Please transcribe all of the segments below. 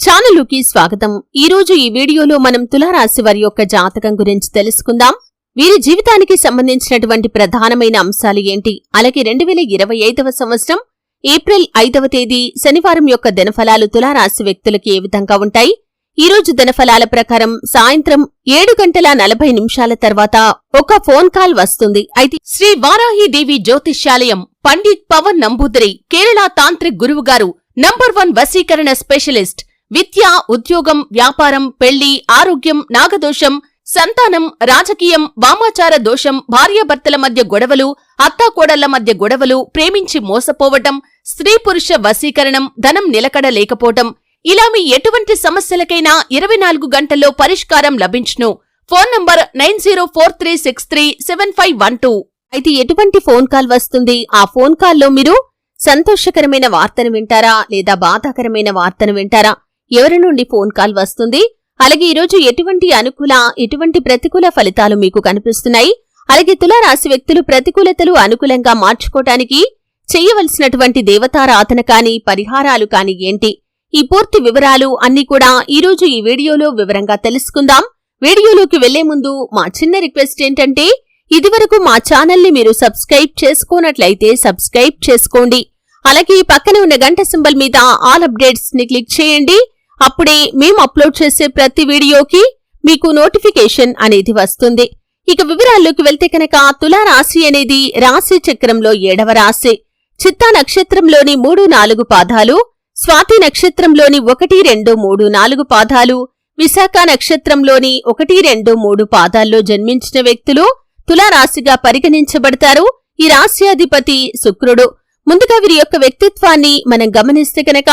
ఛానలుకి స్వాగతం. ఈ రోజు ఈ వీడియోలో మనం తులారాశి వారి యొక్క జాతకం గురించి తెలుసుకుందాం. వీరి జీవితానికి సంబంధించినటువంటి ప్రధానమైన అంశాలు ఏంటి, అలాగే 2025వ సంవత్సరం ఏప్రిల్ 5వ తేదీ శనివారం యొక్క దినఫలాలు తులారాశి వ్యక్తులకి ఏ విధంగా ఉంటాయి. ఈ రోజు దినఫలాల ప్రకారం సాయంత్రం 7:40 తర్వాత ఒక ఫోన్ కాల్ వస్తుంది. అయితే శ్రీ వారాహిదేవి జ్యోతిష్యాలయం పండిత్ పవన్ నంబూదరి కేరళ తాంత్రిక్ గురువు గారు నంబర్ 1 వశీకరణ స్పెషలిస్ట్. విద్య, ఉద్యోగం, వ్యాపారం, పెళ్లి, ఆరోగ్యం, నాగదోషం, సంతానం, రాజకీయం, వామాచార దోషం, భార్యాభర్తల మధ్య గొడవలు, అత్తాకోడళ్ల మధ్య గొడవలు, ప్రేమించి మోసపోవటం, స్త్రీ పురుష వశీకరణం, ధనం నిలకడ లేకపోవటం, ఇలా మీ ఎటువంటి సమస్యలకైనా 24 గంటల్లో పరిష్కారం లభించును. Phone number 9043637512. అయితే ఎటువంటి ఫోన్ కాల్ వస్తుంది? ఆ ఫోన్ కాల్లో మీరు సంతోషకరమైన వార్తను వింటారా లేదా బాధాకరమైన వార్తను వింటారా? ఎవరి నుండి ఫోన్ కాల్ వస్తుంది? అలాగే ఈరోజు ఎటువంటి అనుకూల, ఎటువంటి ప్రతికూల ఫలితాలు మీకు కనిపిస్తున్నాయి? అలాగే తులారాశి వ్యక్తులు ప్రతికూలతలు అనుకూలంగా మార్చుకోవటానికి చెయ్యవలసినటువంటి దేవతారాధన కాని, పరిహారాలు కాని ఏంటి? ఈ పూర్తి వివరాలు అన్ని కూడా ఈరోజు ఈ వీడియోలో వివరంగా తెలుసుకుందాం. వీడియోలోకి వెళ్లే ముందు మా చిన్న రిక్వెస్ట్ ఏంటంటే, ఇదివరకు మా ఛానల్ని మీరు సబ్స్క్రైబ్ చేసుకోనట్లయితే సబ్స్క్రైబ్ చేసుకోండి. అలాగే పక్కనే ఉన్న గంట సింబల్ మీద ఆల్ అప్డేట్స్ ని క్లిక్ చేయండి. అప్పుడే మేము అప్లోడ్ చేసే ప్రతి వీడియోకి మీకు నోటిఫికేషన్ అనేది వస్తుంది. ఇక వివరాల్లోకి వెళ్తే కనుక తులారాశి అనేది రాశి చక్రంలో 7వ రాశి. చిత్తా నక్షత్రంలోని 3, 4 పాదాలు, స్వాతి నక్షత్రంలోని 1, 2, 3, 4 పాదాలు, విశాఖ నక్షత్రంలోని 1, 2, 3 పాదాల్లో జన్మించిన వ్యక్తులు తులారాశిగా పరిగణించబడతారు. ఈ రాశ్యాధిపతి శుక్రుడు. ముందుగా వీరి యొక్క వ్యక్తిత్వాన్ని మనం గమనిస్తే కనుక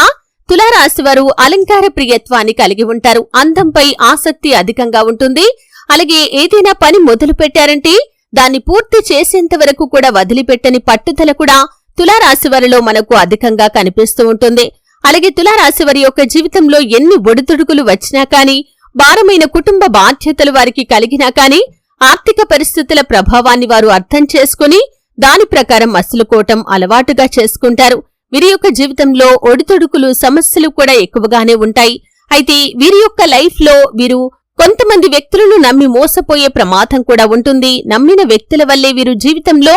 తులారాశి వారు అలంకార ప్రియత్వాన్ని కలిగి ఉంటారు. అందంపై ఆసక్తి అధికంగా ఉంటుంది. అలాగే ఏదైనా పని మొదలు పెట్టారంటే దాన్ని పూర్తి చేసేంత వరకు కూడా వదిలిపెట్టని పట్టుదల కూడా తులారాశి వారిలో మనకు అధికంగా కనిపిస్తూ ఉంటుంది. అలాగే తులారాశి వారి యొక్క జీవితంలో ఎన్ని ఒడిదుడుకులు వచ్చినా కాని, భారమైన కుటుంబ బాధ్యతలు వారికి కలిగినా కాని, ఆర్థిక పరిస్థితుల ప్రభావాన్ని వారు అర్థం చేసుకుని దాని ప్రకారం మసులుకోవటం అలవాటుగా చేసుకుంటారు. వీరి యొక్క జీవితంలో ఒడిదుడుకులు, సమస్యలు కూడా ఎక్కువగానే ఉంటాయి. అయితే వీరి యొక్క లైఫ్ లో వీరు కొంతమంది వ్యక్తులను నమ్మి మోసపోయే ప్రమాదం కూడా ఉంటుంది. నమ్మిన వ్యక్తుల వల్లే వీరు జీవితంలో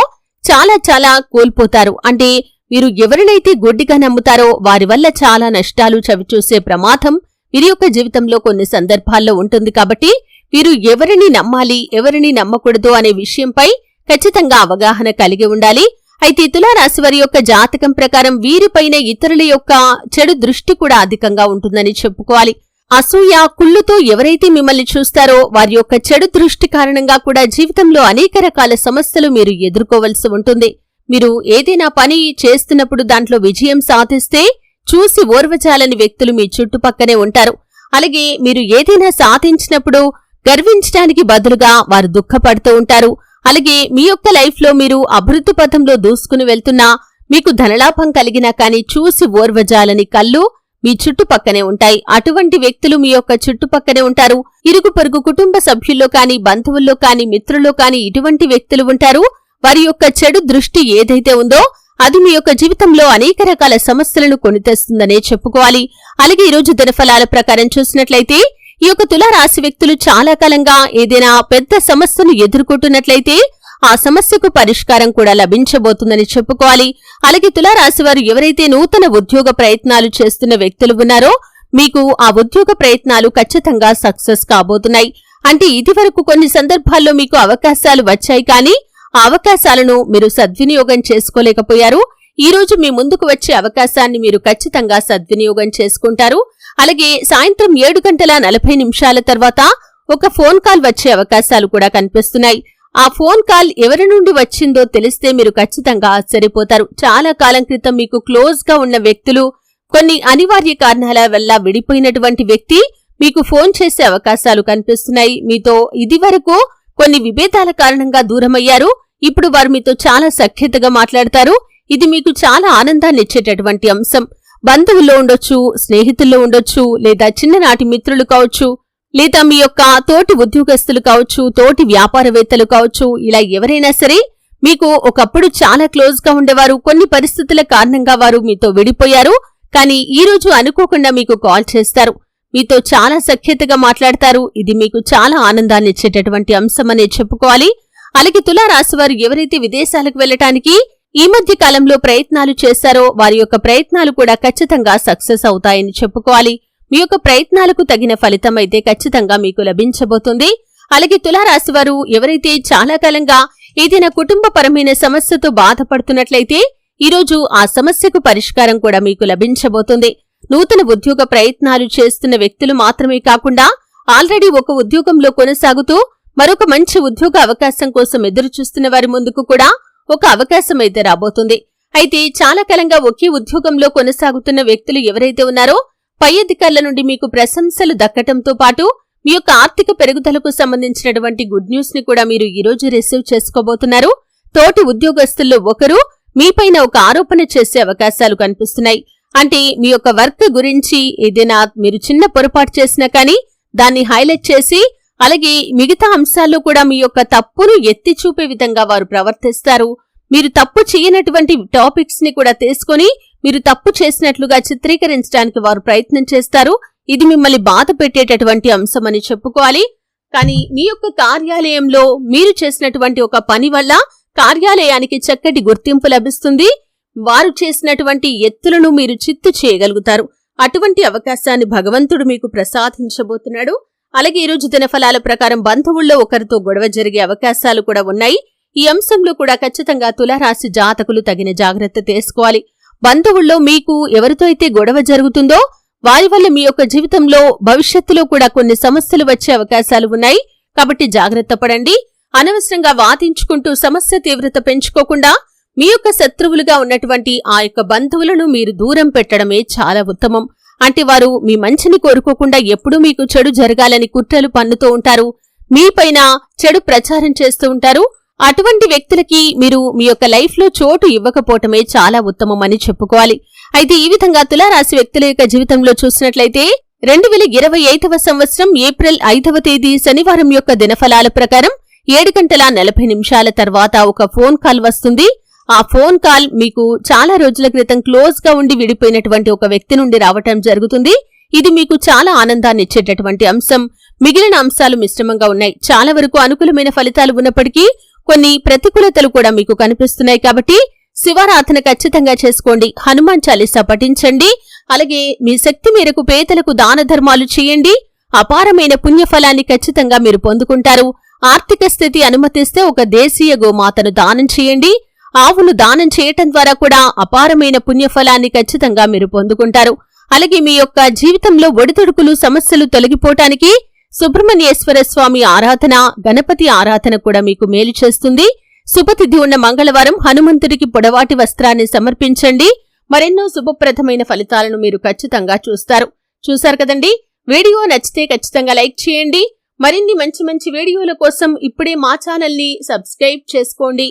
చాలా కోల్పోతారు. అంటే వీరు ఎవరినైతే గుడ్డిగా నమ్ముతారో వారి వల్ల చాలా నష్టాలు చవిచూసే ప్రమాదం వీరి యొక్క జీవితంలో కొన్ని సందర్భాల్లో ఉంటుంది. కాబట్టి వీరు ఎవరిని నమ్మాలి, ఎవరిని నమ్మకూడదు అనే విషయంపై ఖచ్చితంగా అవగాహన కలిగి ఉండాలి. అయితే తులారాశి వారి యొక్క జాతకం ప్రకారం వీరిపైన ఇతరుల యొక్క చెడు దృష్టి కూడా అధికంగా ఉంటుందని చెప్పుకోవాలి. అసూయ, కుళ్ళుతో ఎవరైతే మిమ్మల్ని చూస్తారో వారి యొక్క చెడు దృష్టి కారణంగా కూడా జీవితంలో అనేక రకాల సమస్యలు మీరు ఎదుర్కోవలసి ఉంటుంది. మీరు ఏదైనా పని చేస్తున్నప్పుడు దాంట్లో విజయం సాధిస్తే చూసి ఓర్వజాలని వ్యక్తులు మీ చుట్టుపక్కనే ఉంటారు. అలాగే మీరు ఏదైనా సాధించినప్పుడు గర్వించడానికి బదులుగా వారు దుఃఖపడుతూ ఉంటారు. అలాగే మీ యొక్క లైఫ్ లో మీరు అభివృద్ధి పథంలో దూసుకుని వెళ్తున్నా, మీకు ధనలాభం కలిగినా కానీ చూసి ఓర్వజాలని కళ్ళు మీ చుట్టుపక్కనే ఉంటాయి. అటువంటి వ్యక్తులు మీ యొక్క చుట్టుపక్కనే ఉంటారు. ఇరుగు పొరుగు కుటుంబ సభ్యుల్లో కాని, బంధువుల్లో కాని, మిత్రుల్లో కాని ఇటువంటి వ్యక్తులు ఉంటారు. వారి యొక్క చెడు దృష్టి ఏదైతే ఉందో అది మీ యొక్క జీవితంలో అనేక రకాల సమస్యలను కొనితెస్తుందనే చెప్పుకోవాలి. అలాగే ఈరోజు దినఫలాల ప్రకారం చూసినట్లయితే ఈ యొక్క తులారాశి వ్యక్తులు చాలా కాలంగా ఏదైనా పెద్ద సమస్యను ఎదుర్కొంటున్నట్లయితే ఆ సమస్యకు పరిష్కారం కూడా లభించబోతుందని చెప్పుకోవాలి. అలాగే తులారాశి వారు ఎవరైతే నూతన ఉద్యోగ ప్రయత్నాలు చేస్తున్న వ్యక్తులు ఉన్నారో మీకు ఆ ఉద్యోగ ప్రయత్నాలు ఖచ్చితంగా సక్సెస్ కాబోతున్నాయి. అంటే ఇదివరకు కొన్ని సందర్భాల్లో మీకు అవకాశాలు వచ్చాయి కానీ ఆ అవకాశాలను మీరు సద్వినియోగం చేసుకోలేకపోయారు. ఈ రోజు మీ ముందుకు వచ్చే అవకాశాన్ని మీరు ఖచ్చితంగా సద్వినియోగం చేసుకుంటారు. అలాగే సాయంత్రం 7:40 తర్వాత ఒక ఫోన్ కాల్ వచ్చే అవకాశాలు కూడా కనిపిస్తున్నాయి. ఆ ఫోన్ కాల్ ఎవరి నుండి వచ్చిందో తెలిస్తే మీరు ఖచ్చితంగా ఆశ్చర్యపోతారు. చాలా కాలం క్రితం మీకు క్లోజ్ గా ఉన్న వ్యక్తులు కొన్ని అనివార్య కారణాల వల్ల విడిపోయినటువంటి వ్యక్తి మీకు ఫోన్ చేసే అవకాశాలు కనిపిస్తున్నాయి. మీతో ఇదివరకు కొన్ని విభేదాల కారణంగా దూరమయ్యారు. ఇప్పుడు వారు మీతో చాలా సఖ్యతగా మాట్లాడతారు. ఇది మీకు చాలా ఆనందాన్ని ఇచ్చేటటువంటి అంశం. బంధువుల్లో ఉండొచ్చు, స్నేహితుల్లో ఉండొచ్చు, లేదా చిన్ననాటి మిత్రులు కావచ్చు, లేదా మీ యొక్క తోటి ఉద్యోగస్తులు కావచ్చు, తోటి వ్యాపారవేత్తలు కావచ్చు. ఇలా ఎవరైనా సరే మీకు ఒకప్పుడు చాలా క్లోజ్ గా ఉండేవారు. కొన్ని పరిస్థితుల కారణంగా వారు మీతో విడిపోయారు. కానీ ఈ రోజు అనుకోకుండా మీకు కాల్ చేస్తారు. మీతో చాలా సఖ్యతగా మాట్లాడతారు. ఇది మీకు చాలా ఆనందాన్ని ఇచ్చేటటువంటి అంశమనే చెప్పుకోవాలి. అలాగే తులారాశివారు ఎవరైతే విదేశాలకు వెళ్లటానికి ఈ మధ్య కాలంలో ప్రయత్నాలు చేశారో వారి యొక్క ప్రయత్నాలు కూడా ఖచ్చితంగా సక్సెస్ అవుతాయని చెప్పుకోవాలి. మీ యొక్క ప్రయత్నాలకు తగిన ఫలితం అయితే ఖచ్చితంగా మీకు లభించబోతుంది. అలాగే తులారాశివారు ఎవరైతే చాలా కాలంగా ఏదైనా కుటుంబపరమైన సమస్యతో బాధపడుతున్నట్లయితే ఈరోజు ఆ సమస్యకు పరిష్కారం కూడా మీకు లభించబోతుంది. నూతన ఉద్యోగ ప్రయత్నాలు చేస్తున్న వ్యక్తులు మాత్రమే కాకుండా ఆల్రెడీ ఒక ఉద్యోగంలో కొనసాగుతూ మరొక మంచి ఉద్యోగ అవకాశం కోసం ఎదురుచూస్తున్న వారి ముందుకు కూడా ఒక అవకాశం అయితే రాబోతుంది. అయితే చాలా కాలంగా ఒకే ఉద్యోగంలో కొనసాగుతున్న వ్యక్తులు ఎవరైతే ఉన్నారో పై అధికారుల నుండి మీకు ప్రశంసలు దక్కటంతో పాటు మీ యొక్క ఆర్థిక పెరుగుదలకు సంబంధించినటువంటి గుడ్ న్యూస్ ని కూడా మీరు ఈరోజు రిసీవ్ చేసుకోబోతున్నారు. తోటి ఉద్యోగస్తుల్లో ఒకరు మీపైన ఒక ఆరోపణ చేసే అవకాశాలు కనిపిస్తున్నాయి. అంటే మీ యొక్క వర్క్ గురించి ఏదైనా మీరు చిన్న పొరపాటు చేసినా కానీ దాన్ని హైలైట్ చేసి అలాగే మిగతా అంశాల్లో కూడా మీ యొక్క తప్పును ఎత్తి చూపే విధంగా వారు ప్రవర్తిస్తారు. మీరు తప్పు చేయనటువంటి టాపిక్స్ ని కూడా తీసుకొని మీరు తప్పు చేసినట్లుగా చిత్రీకరించడానికి వారు ప్రయత్నం చేస్తారు. ఇది మిమ్మల్ని బాధ పెట్టేటటువంటి అంశమని చెప్పుకోవాలి. కానీ మీ యొక్క కార్యాలయంలో మీరు చేసినటువంటి ఒక పని వల్ల కార్యాలయానికి చక్కటి గుర్తింపు లభిస్తుంది. వారు చేసినటువంటి ఎత్తులను మీరు చిత్తు చేయగలుగుతారు. అటువంటి అవకాశాన్ని భగవంతుడు మీకు ప్రసాదించబోతున్నాడు. అలాగే ఈరోజు దినఫలాల ప్రకారం బంధువుల్లో ఒకరితో గొడవ జరిగే అవకాశాలు కూడా ఉన్నాయి. ఈ అంశంలో కూడా ఖచ్చితంగా తులారాశి జాతకులు తగిన జాగ్రత్త తీసుకోవాలి. బంధువుల్లో మీకు ఎవరితో అయితే గొడవ జరుగుతుందో వారి వల్ల మీ యొక్క జీవితంలో భవిష్యత్తులో కూడా కొన్ని సమస్యలు వచ్చే అవకాశాలు ఉన్నాయి. కాబట్టి జాగ్రత్త పడండి. అనవసరంగా వాదించుకుంటూ సమస్య తీవ్రత పెంచుకోకుండా మీ యొక్క శత్రువులుగా ఉన్నటువంటి ఆ యొక్క బంధువులను మీరు దూరం పెట్టడమే చాలా ఉత్తమం. అంటే వారు మీ మంచిని కోరుకోకుండా ఎప్పుడూ మీకు చెడు జరగాలని కుట్రలు పన్నుతూ ఉంటారు. మీపైన చెడు ప్రచారం చేస్తూ ఉంటారు. అటువంటి వ్యక్తులకి మీరు మీ యొక్క లైఫ్ లో చోటు ఇవ్వకపోవటమే చాలా ఉత్తమమని చెప్పుకోవాలి. అయితే ఈ విధంగా తులారాశి వ్యక్తుల యొక్క జీవితంలో చూసినట్లయితే 2025వ సంవత్సరం ఏప్రిల్ 5వ తేదీ శనివారం యొక్క దినఫలాల ప్రకారం 7:40 తర్వాత ఒక ఫోన్ కాల్ వస్తుంది. ఆ ఫోన్ కాల్ మీకు చాలా రోజుల క్రితం క్లోజ్ గా ఉండి విడిపోయినటువంటి ఒక వ్యక్తి నుండి రావటం జరుగుతుంది. ఇది మీకు చాలా ఆనందాన్ని ఇచ్చేటటువంటి అంశం. మిగిలిన అంశాలు మిశ్రమంగా ఉన్నాయి. చాలా వరకు అనుకూలమైన ఫలితాలు ఉన్నప్పటికీ కొన్ని ప్రతికూలతలు కూడా మీకు కనిపిస్తున్నాయి. కాబట్టి శివారాధన ఖచ్చితంగా చేసుకోండి. హనుమాన్ చాలీసా పఠించండి. అలాగే మీ శక్తి మేరకు పేదలకు దాన ధర్మాలు చేయండి. అపారమైన పుణ్యఫలాన్ని ఖచ్చితంగా మీరు పొందుకుంటారు. ఆర్థిక స్థితి అనుమతిస్తే ఒక దేశీయ గోమాతను దానం చేయండి. ఆవును దానం చేయటం ద్వారా కూడా అపారమైన పుణ్యఫలాన్ని ఖచ్చితంగా మీరు పొందుకుంటారు. అలాగే మీ యొక్క జీవితంలో ఒడిదుడుకులు సమస్యలు తొలగిపోవటానికి సుబ్రహ్మణ్యేశ్వర స్వామి ఆరాధన, గణపతి ఆరాధన కూడా మీకు మేలు చేస్తుంది. శుభతిథి ఉన్న మంగళవారం హనుమంతుడికి పొడవాటి వస్త్రాన్ని సమర్పించండి. మరెన్నో శుభప్రదమైన ఫలితాలను మీరు ఖచ్చితంగా చూస్తారు కదండి. వీడియో నచ్చితే ఖచ్చితంగా లైక్ చేయండి. మరిన్ని మంచి మంచి వీడియోల కోసం ఇప్పుడే మా ఛానల్ని సబ్స్క్రైబ్ చేసుకోండి.